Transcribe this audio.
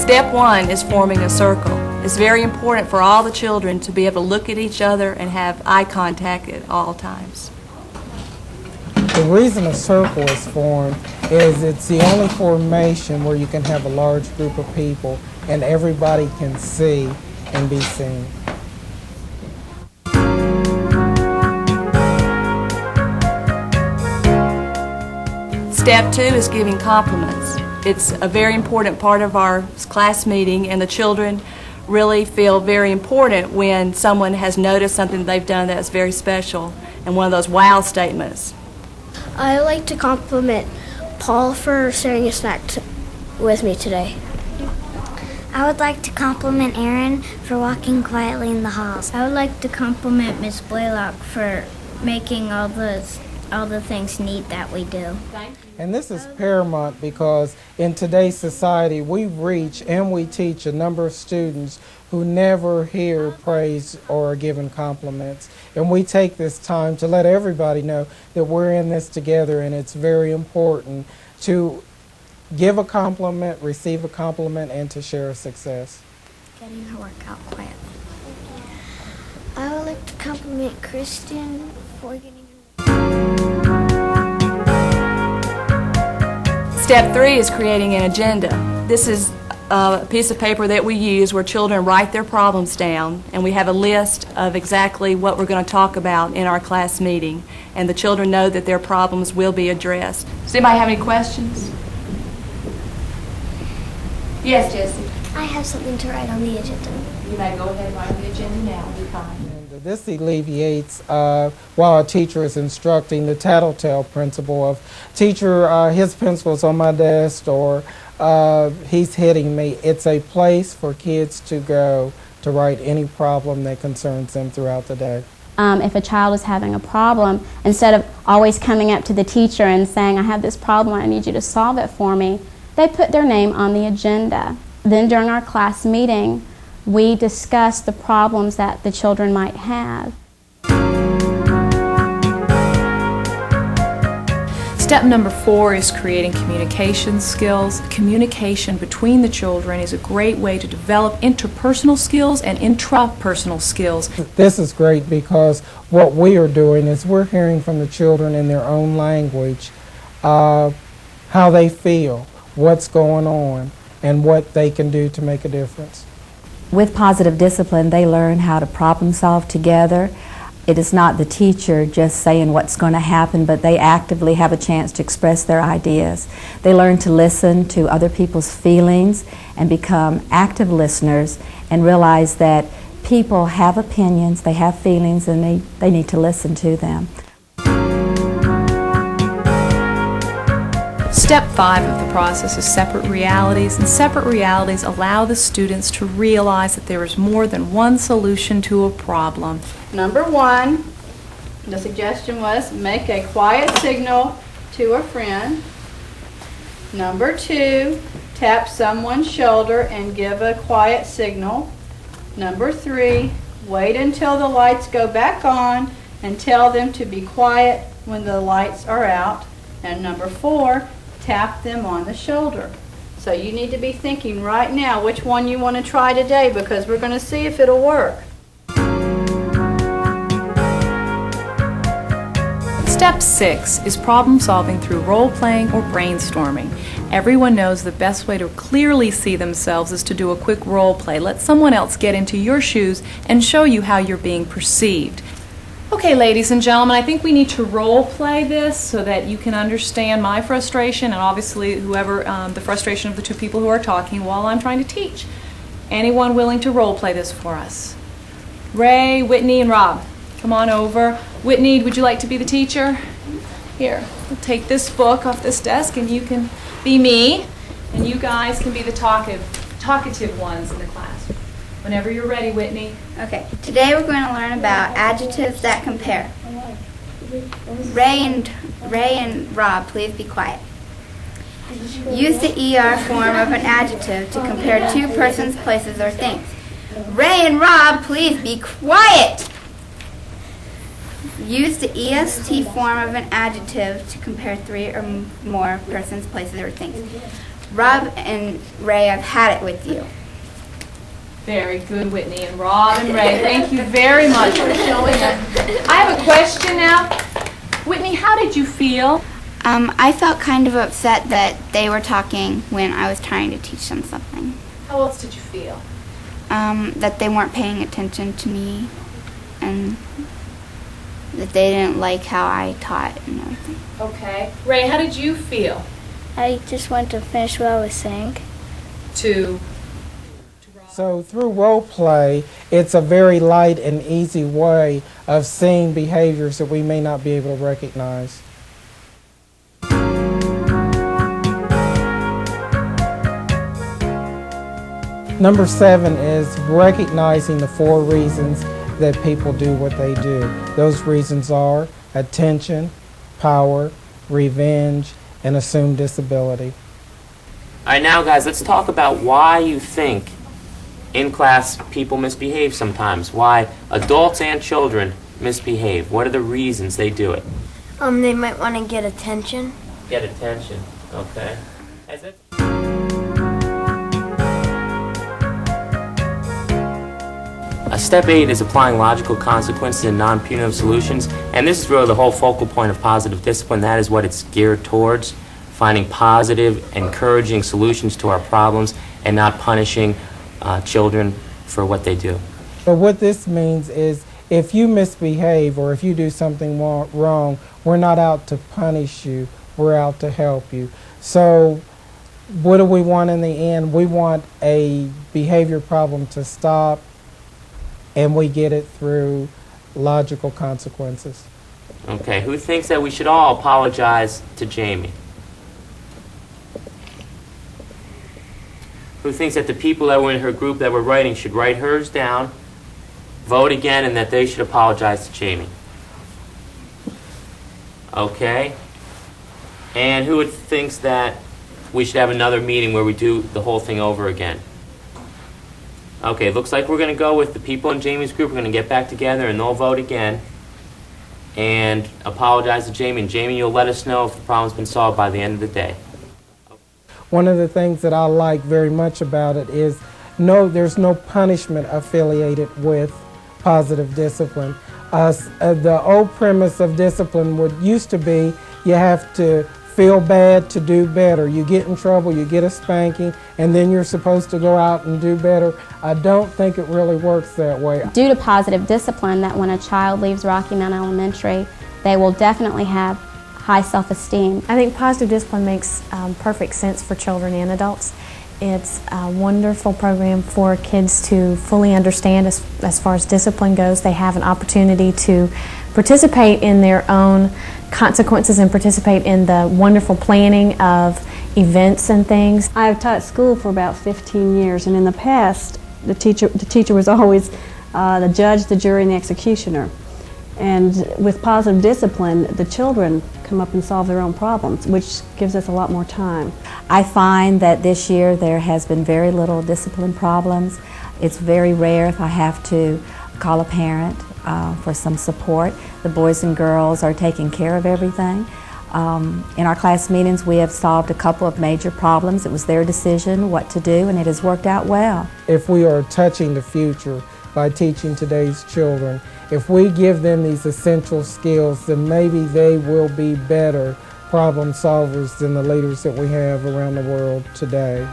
Step 1 is forming a circle. It's very important for all the children to be able to look at each other and have eye contact at all times. The reason a circle is formed is it's the only formation where you can have a large group of people and everybody can see and be seen. Step 2 is giving compliments. It's a very important part of our class meeting, and the children really feel very important when someone has noticed something they've done that's very special, and one of those wow statements. I like to compliment Paul for sharing a snack with me today. I would like to compliment Aaron for walking quietly in the halls. I would like to compliment Miss Blaylock for making all the things neat that we do. And this is paramount because in today's society we reach and we teach a number of students who never hear praise or are given compliments. And we take this time to let everybody know that we're in this together, and it's very important to give a compliment, receive a compliment, and to share a success. Getting her work out quietly. I would like to compliment Kristen for getting her. Step 3 is creating an agenda. This is a piece of paper that we use where children write their problems down, and we have a list of exactly what we're going to talk about in our class meeting, and the children know that their problems will be addressed. Does anybody have any questions? Yes, Jessie? I have something to write on the agenda. You may go ahead and write on the agenda now. It'll be fine. And this alleviates, while a teacher is instructing, the tattletale principle of teacher, his pencil's on my desk, or he's hitting me. It's a place for kids to go to write any problem that concerns them throughout the day. If a child is having a problem, instead of always coming up to the teacher and saying, I have this problem, I need you to solve it for me, they put their name on the agenda. Then during our class meeting, we discuss the problems that the children might have. Step number 4 is creating communication skills. Communication between the children is a great way to develop interpersonal skills and intrapersonal skills. This is great because what we are doing is we're hearing from the children in their own language how they feel, what's going on, and what they can do to make a difference. With positive discipline, they learn how to problem solve together. It is not the teacher just saying what's going to happen, but they actively have a chance to express their ideas. They learn to listen to other people's feelings and become active listeners and realize that people have opinions, they have feelings, and they need to listen to them. Step 5 of the process is separate realities, and separate realities allow the students to realize that there is more than one solution to a problem. Number 1, the suggestion was make a quiet signal to a friend. Number 2, tap someone's shoulder and give a quiet signal. Number 3, wait until the lights go back on and tell them to be quiet when the lights are out. And number 4, tap them on the shoulder. So you need to be thinking right now which one you want to try today, because we're going to see if it'll work. Step 6 is problem solving through role playing or brainstorming. Everyone knows the best way to clearly see themselves is to do a quick role play. Let someone else get into your shoes and show you how you're being perceived. Okay, ladies and gentlemen, I think we need to role play this so that you can understand my frustration and obviously whoever the frustration of the two people who are talking while I'm trying to teach. Anyone willing to role play this for us? Ray, Whitney, and Rob, come on over. Whitney, would you like to be the teacher? Here, we'll take this book off this desk and you can be me, and you guys can be the talkative ones in the class. Whenever you're ready, Whitney. Okay, today we're going to learn about adjectives that compare. Ray and Rob, please be quiet. Use the ER form of an adjective to compare two persons, places, or things. Ray and Rob, please be quiet. Use the EST form of an adjective to compare 3 or more persons, places, or things. Rob and Ray, I've had it with you. Very good, Whitney. And Rob and Ray, thank you very much for showing us. I have a question now. Whitney, how did you feel? I felt kind of upset that they were talking when I was trying to teach them something. How else did you feel? That they weren't paying attention to me and that they didn't like how I taught and everything. Okay. Ray, how did you feel? I just wanted to finish what I was saying. So through role play, it's a very light and easy way of seeing behaviors that we may not be able to recognize. Number 7 is recognizing the 4 reasons that people do what they do. Those reasons are attention, power, revenge, and assumed disability. All right, now guys, let's talk about why you think in class people misbehave sometimes. Why adults and children misbehave. What are the reasons they do it? They might want to get attention. Get attention, okay. Step 8 is applying logical consequences and non-punitive solutions, and this is really the whole focal point of positive discipline. That is what it's geared towards, finding positive, encouraging solutions to our problems and not punishing children for what they do. So what this means is if you misbehave or if you do something wrong, we're not out to punish you, we're out to help you. So what do we want in the end? We want a behavior problem to stop, and we get it through logical consequences. Okay, who thinks that we should all apologize to Jamie? Who thinks that the people that were in her group that were writing should write hers down, vote again, and that they should apologize to Jamie? Okay. And who thinks that we should have another meeting where we do the whole thing over again? Okay, looks like we're going to go with the people in Jamie's group. We're going to get back together and they'll vote again and apologize to Jamie. And Jamie, you'll let us know if the problem's been solved by the end of the day. One of the things that I like very much about it is there's no punishment affiliated with positive discipline. The old premise of discipline used to be you have to feel bad to do better. You get in trouble, you get a spanking, and then you're supposed to go out and do better. I don't think it really works that way. Due to positive discipline, that when a child leaves Rocky Mount Elementary, they will definitely have high self-esteem. I think positive discipline makes perfect sense for children and adults. It's a wonderful program for kids to fully understand as far as discipline goes. They have an opportunity to participate in their own consequences and participate in the wonderful planning of events and things. I've taught school for about 15 years, and in the past the teacher was always the judge, the jury, and the executioner. And with positive discipline, the children come up and solve their own problems, which gives us a lot more time. I find that this year there has been very little discipline problems. It's very rare if I have to call a parent for some support. The boys and girls are taking care of everything. In our class meetings, we have solved a couple of major problems. It was their decision what to do, and it has worked out well. If we are touching the future by teaching today's children, if we give them these essential skills, then maybe they will be better problem solvers than the leaders that we have around the world today.